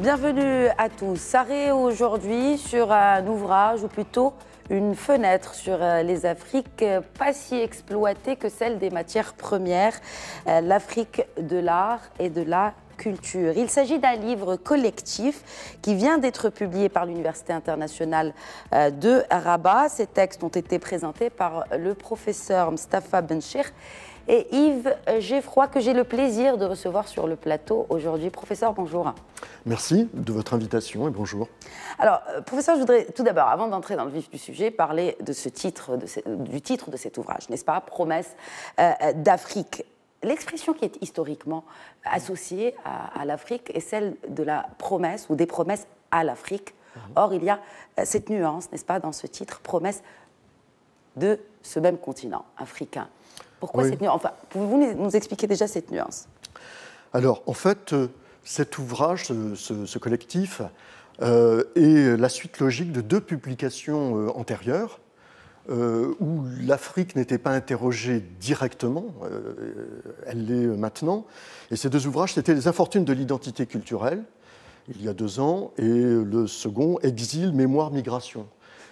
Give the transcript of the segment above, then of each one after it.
Bienvenue à tous. S'arrêt aujourd'hui sur un ouvrage, ou plutôt une fenêtre sur les Afriques pas si exploitées que celle des matières premières, l'Afrique de l'art et de la culture. Il s'agit d'un livre collectif qui vient d'être publié par l'Université internationale de Rabat. Ces textes ont été présentés par le professeur Mustapha Benchir et Yves Geffroy, que j'ai le plaisir de recevoir sur le plateau aujourd'hui. Professeur, bonjour. Merci de votre invitation et bonjour. Alors, professeur, je voudrais tout d'abord, avant d'entrer dans le vif du sujet, parler de ce titre, du titre de cet ouvrage, n'est-ce pas? Promesse d'Afrique. L'expression qui est historiquement associée à l'Afrique est celle de la promesse ou des promesses à l'Afrique. Or, il y a cette nuance, n'est-ce pas, dans ce titre, promesse de ce même continent africain. Pourquoi cette nuance? Enfin, pouvez-vous nous expliquer déjà cette nuance? Alors, en fait, cet ouvrage, ce collectif, est la suite logique de deux publications antérieures, où l'Afrique n'était pas interrogée directement, elle l'est maintenant. Et ces deux ouvrages, c'était Les Infortunes de l'identité culturelle, il y a 2 ans, et le second, Exil, mémoire, migration.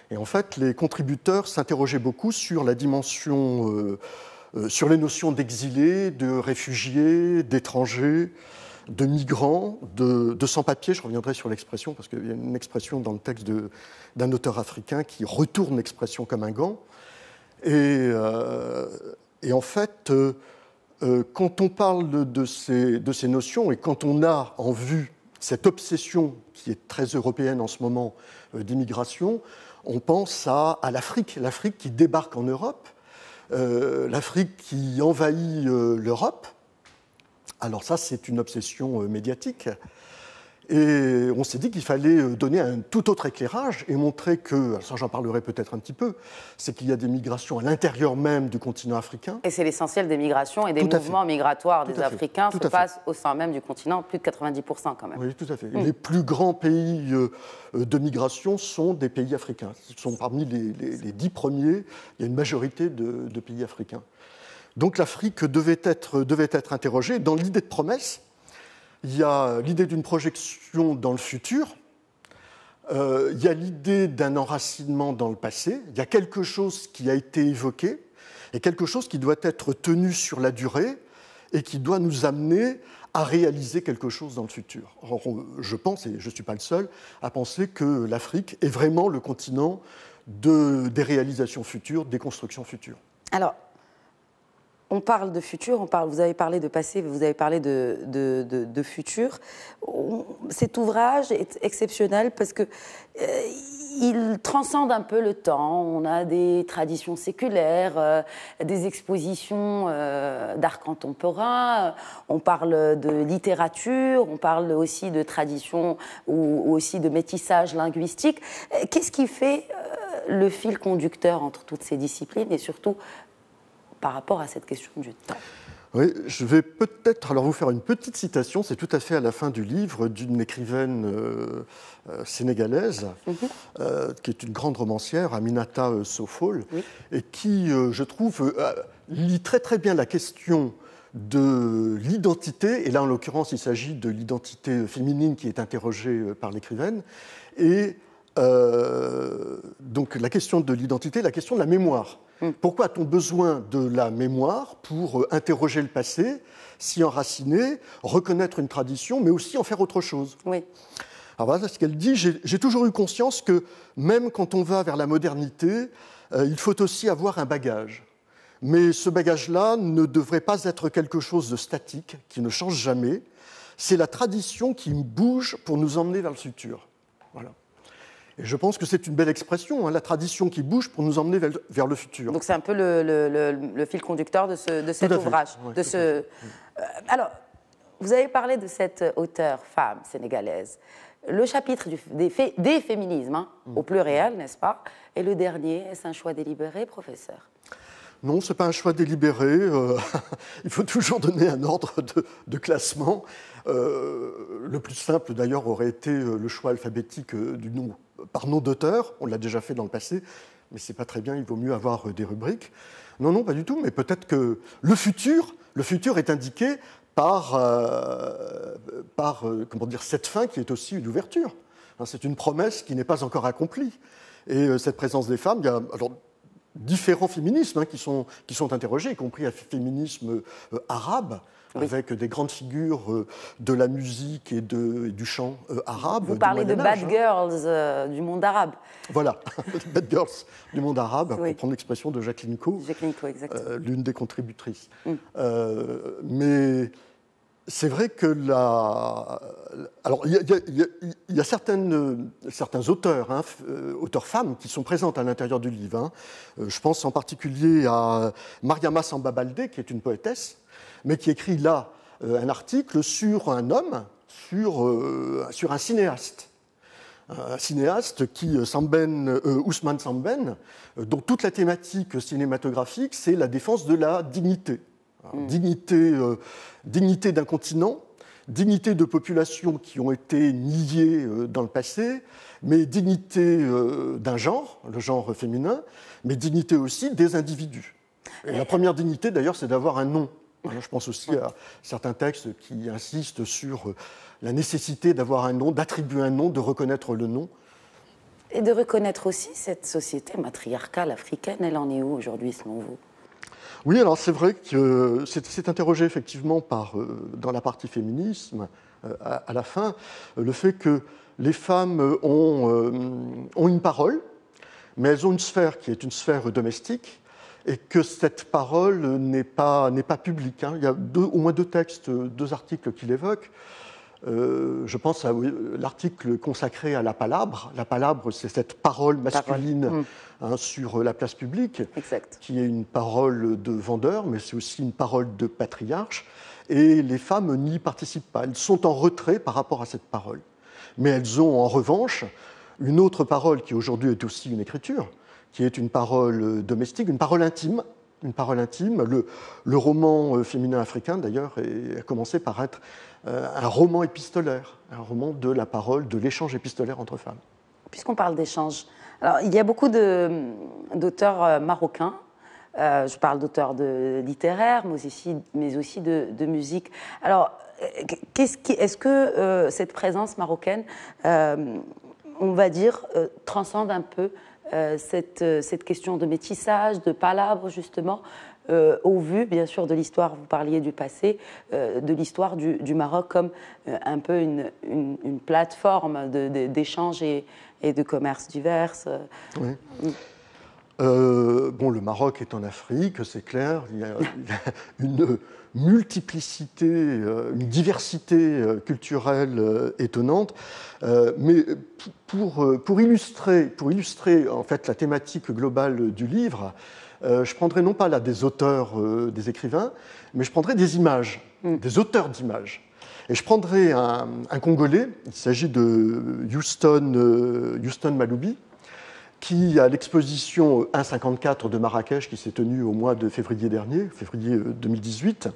Et en fait, les contributeurs s'interrogeaient beaucoup sur la dimension, sur les notions d'exilés, de réfugiés, d'étrangers, de migrants, de sans-papiers. Je reviendrai sur l'expression, parce qu'il y a une expression dans le texte d'un auteur africain qui retourne l'expression comme un gant. Et en fait, quand on parle de ces notions, et quand on a en vue cette obsession qui est très européenne en ce moment d'immigration, on pense à l'Afrique, l'Afrique qui débarque en Europe, l'Afrique qui envahit l'Europe. Alors ça, c'est une obsession médiatique. Et on s'est dit qu'il fallait donner un tout autre éclairage et montrer que, ça j'en parlerai peut-être un petit peu, c'est qu'il y a des migrations à l'intérieur même du continent africain. Et c'est l'essentiel des migrations et des mouvements migratoires des Africains se passent au sein même du continent, plus de 90% quand même. Oui, tout à fait. Les plus grands pays de migration sont des pays africains. Ce sont parmi les 10 premiers, il y a une majorité de pays africains. Donc l'Afrique devait être interrogée. Dans l'idée de promesse, il y a l'idée d'une projection dans le futur, il y a l'idée d'un enracinement dans le passé, il y a quelque chose qui a été évoqué et quelque chose qui doit être tenu sur la durée et qui doit nous amener à réaliser quelque chose dans le futur. Alors, je pense, et je ne suis pas le seul, à penser que l'Afrique est vraiment le continent des réalisations futures, des constructions futures. Alors, on parle de futur, vous avez parlé de passé, vous avez parlé de futur. Cet ouvrage est exceptionnel parce que il transcende un peu le temps. On a des traditions séculaires, des expositions d'art contemporain, on parle de littérature, on parle aussi de tradition ou aussi de métissage linguistique. Qu'est-ce qui fait le fil conducteur entre toutes ces disciplines et surtout par rapport à cette question du temps? Oui, je vais peut-être alors vous faire une petite citation, c'est tout à fait à la fin du livre, d'une écrivaine sénégalaise, qui est une grande romancière, Aminata Sofol, et qui, je trouve, lit très très bien la question de l'identité, et là en l'occurrence il s'agit de l'identité féminine qui est interrogée par l'écrivaine, et donc la question de l'identité, la question de la mémoire. Pourquoi a-t-on besoin de la mémoire pour interroger le passé, s'y enraciner, reconnaître une tradition, mais aussi en faire autre chose? Oui. Alors voilà ce qu'elle dit. J'ai toujours eu conscience que même quand on va vers la modernité, il faut aussi avoir un bagage. Mais ce bagage-là ne devrait pas être quelque chose de statique, qui ne change jamais. C'est la tradition qui bouge pour nous emmener vers le futur. Voilà. Et je pense que c'est une belle expression, hein, la tradition qui bouge pour nous emmener vers le futur. Donc c'est un peu le fil conducteur de cet ouvrage. Oui, alors, vous avez parlé de cette auteure femme sénégalaise. Le chapitre des féminismes, au pluriel, n'est-ce pas? Et le dernier, est-ce un choix délibéré, professeur? Non, ce n'est pas un choix délibéré. Il faut toujours donner un ordre de classement. Le plus simple, d'ailleurs, aurait été le choix alphabétique du nom, par nom d'auteur. On l'a déjà fait dans le passé, mais ce n'est pas très bien, il vaut mieux avoir des rubriques. Non, pas du tout, mais peut-être que le futur est indiqué comment dire, cette fin qui est aussi une ouverture. C'est une promesse qui n'est pas encore accomplie. Et cette présence des femmes, il y a alors, différents féminismes qui sont interrogés, y compris un féminisme arabe, avec des grandes figures de la musique et du chant arabe. Vous parlez de bad girls du monde arabe. Voilà, bad girls du monde arabe, pour prendre l'expression de Jacqueline Coe, l'une des contributrices. Mais c'est vrai que alors il y a certains auteurs, auteurs femmes, qui sont présentes à l'intérieur du livre. Je pense en particulier à Mariama Samba Baldé, qui est une poétesse, mais qui écrit là un article sur un homme, sur un cinéaste. Un cinéaste Ousmane Sembène, dont toute la thématique cinématographique, c'est la défense de la dignité. Dignité d'un continent, dignité de populations qui ont été niées dans le passé, mais dignité d'un genre, le genre féminin, mais dignité aussi des individus. Et la première dignité, d'ailleurs, c'est d'avoir un nom. Je pense aussi à certains textes qui insistent sur la nécessité d'avoir un nom, d'attribuer un nom, de reconnaître le nom. Et de reconnaître aussi cette société matriarcale africaine, elle en est où aujourd'hui, selon vous ? Oui, alors c'est vrai que c'est interrogé effectivement dans la partie féminisme, à la fin, le fait que les femmes ont une parole, mais elles ont une sphère qui est une sphère domestique, et que cette parole n'est pas publique. Il y a au moins deux textes, deux articles qui l'évoquent. Je pense à l'article consacré à la palabre. La palabre, c'est cette parole masculine sur la place publique, qui est une parole de vendeur, mais c'est aussi une parole de patriarche. Et les femmes n'y participent pas. Elles sont en retrait par rapport à cette parole. Mais elles ont en revanche une autre parole qui aujourd'hui est aussi une écriture, qui est une parole domestique, une parole intime. Le roman féminin africain, d'ailleurs, a commencé par être un roman épistolaire, un roman de la parole, de l'échange épistolaire entre femmes. Puisqu'on parle d'échange, alors il y a beaucoup d'auteurs marocains. Je parle d'auteurs littéraires, mais aussi de musique. Alors, est-ce que cette présence marocaine, on va dire, transcende un peu cette question de métissage, de palabre, justement, au vu, bien sûr, de l'histoire, vous parliez du passé, de l'histoire du Maroc comme un peu une plateforme d'échange et de commerce divers. Oui. Le Maroc est en Afrique, c'est clair. Il y a une multiplicité, une diversité culturelle étonnante. Mais pour illustrer en fait la thématique globale du livre, je prendrai non pas là des auteurs, des écrivains, mais je prendrai des images, des auteurs d'images. Et je prendrai un Congolais, il s'agit de Houston Maloubi, qui, à l'exposition 1,54 de Marrakech, qui s'est tenue au mois de février dernier, février 2018,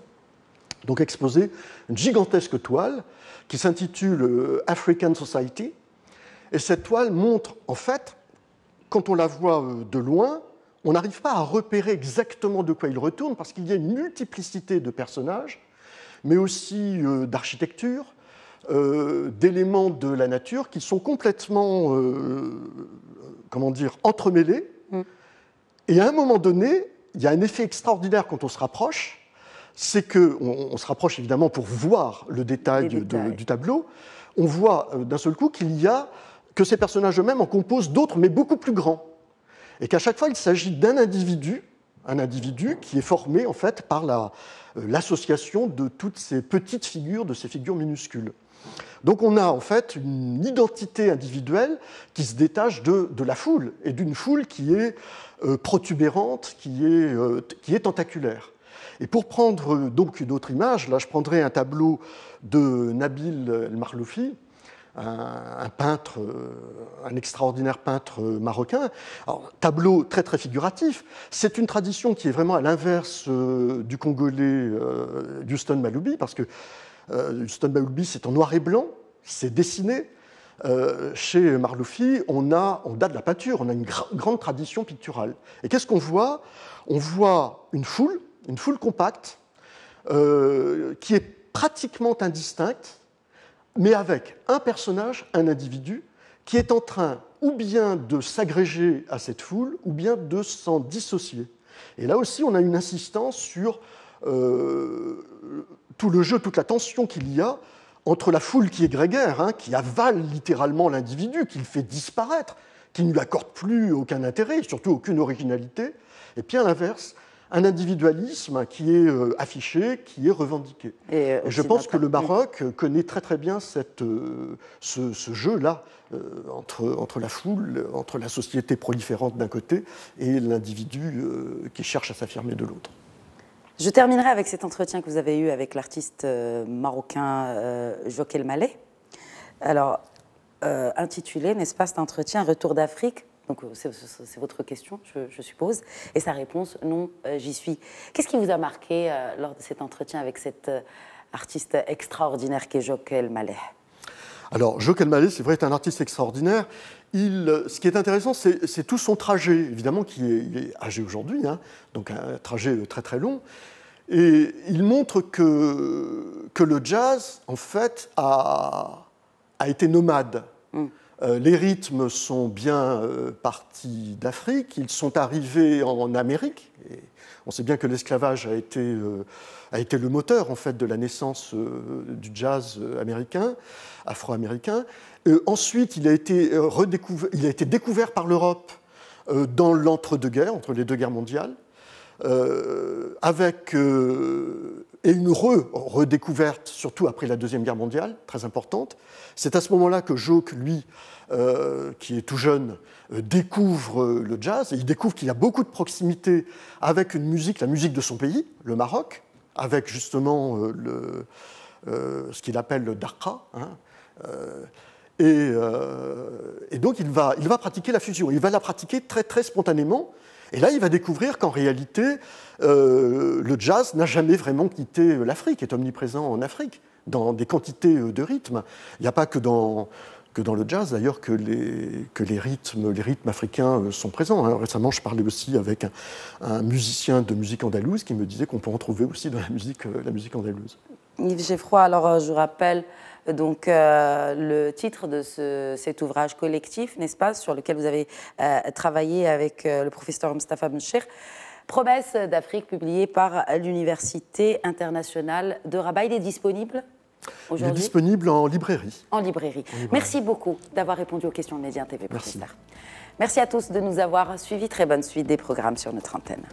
donc exposé une gigantesque toile qui s'intitule African Society. Et cette toile montre, en fait, quand on la voit de loin, on n'arrive pas à repérer exactement de quoi il retourne, parce qu'il y a une multiplicité de personnages, mais aussi d'architecture, d'éléments de la nature qui sont complètement entremêlés. Et à un moment donné, il y a un effet extraordinaire quand on se rapproche, c'est qu'on se rapproche évidemment pour voir le détail du tableau. On voit d'un seul coup que ces personnages eux-mêmes en composent d'autres, mais beaucoup plus grands. Et qu'à chaque fois, il s'agit d'un individu, qui est formé en fait par l'association de toutes ces petites figures, de ces figures minuscules. Donc on a en fait une identité individuelle qui se détache de la foule, et d'une foule qui est protubérante, qui est tentaculaire. Et pour prendre donc une autre image, là je prendrai un tableau de Nabil El Marloufi, un peintre, un extraordinaire peintre marocain. Alors, tableau très très figuratif. C'est une tradition qui est vraiment à l'inverse du Congolais Houston Maloubi, parce que Houston Maloubi, c'est en noir et blanc, c'est dessiné. Chez Marloufi, on a de la peinture, on a une grande tradition picturale. Et qu'est-ce qu'on voit ? On voit une foule compacte, qui est pratiquement indistincte, mais avec un personnage, un individu, qui est en train ou bien de s'agréger à cette foule, ou bien de s'en dissocier. Et là aussi, on a une insistance sur tout le jeu, toute la tension qu'il y a entre la foule qui est grégaire, hein, qui avale littéralement l'individu, qui le fait disparaître, qui ne lui accorde plus aucun intérêt, surtout aucune originalité, et puis à l'inverse, un individualisme qui est affiché, qui est revendiqué. Et je pense que le Maroc connaît très très bien ce jeu-là entre la foule, entre la société proliférante d'un côté et l'individu qui cherche à s'affirmer de l'autre. Je terminerai avec cet entretien que vous avez eu avec l'artiste marocain Jokel Maleh. Alors, intitulé, n'est-ce pas, cet entretien « Retour d'Afrique ». Donc, c'est votre question, je suppose. Et sa réponse, non, j'y suis. Qu'est-ce qui vous a marqué lors de cet entretien avec cet artiste extraordinaire qu'est Jokel Maleh? Alors, Jokel Maleh, c'est vrai, est un artiste extraordinaire. Ce qui est intéressant, c'est tout son trajet, évidemment, il est âgé aujourd'hui, hein, donc un trajet très très long. Et il montre que le jazz, en fait, a été nomade. Les rythmes sont bien partis d'Afrique, ils sont arrivés en Amérique. Et on sait bien que l'esclavage a été le moteur en fait, de la naissance du jazz américain, afro-américain. Ensuite, il a été découvert par l'Europe dans l'entre-deux-guerres, entre les deux guerres mondiales, avec et une redécouverte, surtout après la Deuxième Guerre mondiale, très importante. C'est à ce moment-là que Joke, lui, qui est tout jeune, découvre le jazz, et il découvre qu'il y a beaucoup de proximité avec la musique de son pays, le Maroc, avec justement ce qu'il appelle le darqa. Hein, et donc il va pratiquer la fusion. Il va la pratiquer très, très spontanément. Et là, il va découvrir qu'en réalité, le jazz n'a jamais vraiment quitté l'Afrique, est omniprésent en Afrique, dans des quantités de rythmes. Il n'y a pas que dans le jazz, d'ailleurs, que les rythmes africains sont présents. Hein. Récemment, je parlais aussi avec un musicien de musique andalouse qui me disait qu'on peut en trouver aussi dans la musique andalouse. Yves Geffroy, alors je rappelle donc le titre de cet ouvrage collectif, n'est-ce pas, sur lequel vous avez travaillé avec le professeur Mustapha Benchir, Promesse d'Afrique, publié par l'Université internationale de Rabat. Il est disponible aujourd'hui? Il est disponible en librairie. En librairie. Merci beaucoup d'avoir répondu aux questions de Média TV, professeur. Merci à tous de nous avoir suivis. Très bonne suite des programmes sur notre antenne.